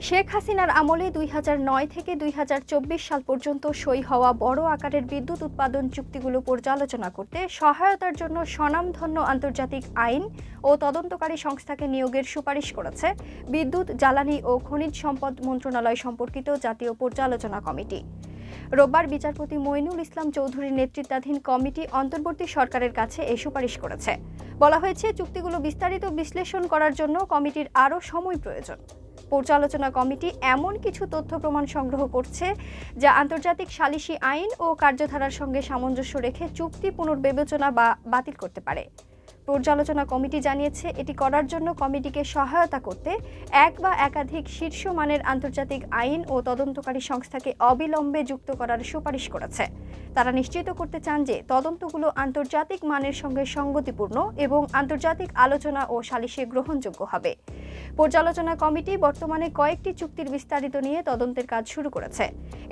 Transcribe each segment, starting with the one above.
শেখ হাসিনার আমলে ২০০৯ থেকে ২০২৪ সাল পর্যন্ত সই হওয়া বড় আকারের বিদ্যুৎ উৎপাদন চুক্তিগুলো পর্যালোচনা করতে সহায়তার জন্য স্বনামধন্য আন্তর্জাতিক আইন ও তদন্তকারী সংস্থাকে নিয়োগের সুপারিশ করেছে বিদ্যুৎ, জ্বালানি ও খনিজ সম্পদ মন্ত্রণালয় সম্পর্কিত জাতীয় পর্যালোচনা কমিটি। রোববার বিচারপতি মইনুল ইসলাম চৌধুরীর নেতৃত্বাধীন কমিটি অন্তর্বর্তী সরকারের কাছে এই সুপারিশ করেছে। বলা হয়েছে, চুক্তিগুলো বিস্তারিত বিশ্লেষণ করার জন্য কমিটির আরও সময় প্রয়োজন। পর্যালোচনা কমিটি এমন কিছু তথ্য প্রমাণ সংগ্রহ করছে যা আন্তর্জাতিক সালিসি আইন ও কার্যধারার সঙ্গে সামঞ্জস্য রেখে চুক্তি পুনর্বিবেচনা বা বাতিল করতে পারে। পর্যালোচনা কমিটি জানিয়েছে, এটি করার জন্য কমিটিকে সহায়তা করতে এক বা একাধিক শীর্ষমানের আন্তর্জাতিক আইন ও তদন্তকারী সংস্থাকে অবিলম্বে যুক্ত করার সুপারিশ করেছে। তারা নিশ্চিত করতে চান যে তদন্তগুলো আন্তর্জাতিক মানের সঙ্গে সঙ্গতিপূর্ণ এবং আন্তর্জাতিক আলোচনা ও সালিশে গ্রহণযোগ্য হবে। পর্যালোচনা কমিটি বর্তমানে কয়েকটি চুক্তির বিস্তারিত নিয়ে তদন্তের কাজ শুরু করেছে।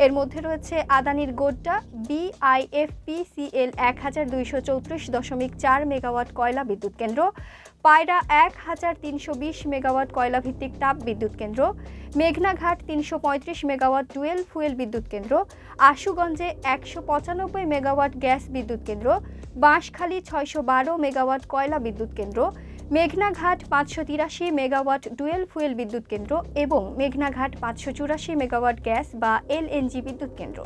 এর মধ্যে রয়েছে আদানির গোড্ডা BIFPCL 1234.4 মেগাওয়াট কয়লা বিদ্যুৎ কেন্দ্র, পায়রা 1320 মেগাওয়াট কয়লা ভিত্তিক তাপ বিদ্যুৎ কেন্দ্র, মেঘনাঘাট 335 মেগাওয়াট ডুয়েল ফুয়েল বিদ্যুৎ কেন্দ্র, আশুগঞ্জে 195 মেগাওয়াট গ্যাস বিদ্যুৎ কেন্দ্র, বাঁশখালী 612 মেগাওয়াট কয়লা বিদ্যুৎ কেন্দ্র, মেঘনাঘাট 583 মেগাওয়াট ডুয়েল ফুয়েল বিদ্যুৎ কেন্দ্র এবং মেঘনাঘাট 584 মেগাওয়াট গ্যাস বা LNG বিদ্যুৎ কেন্দ্র।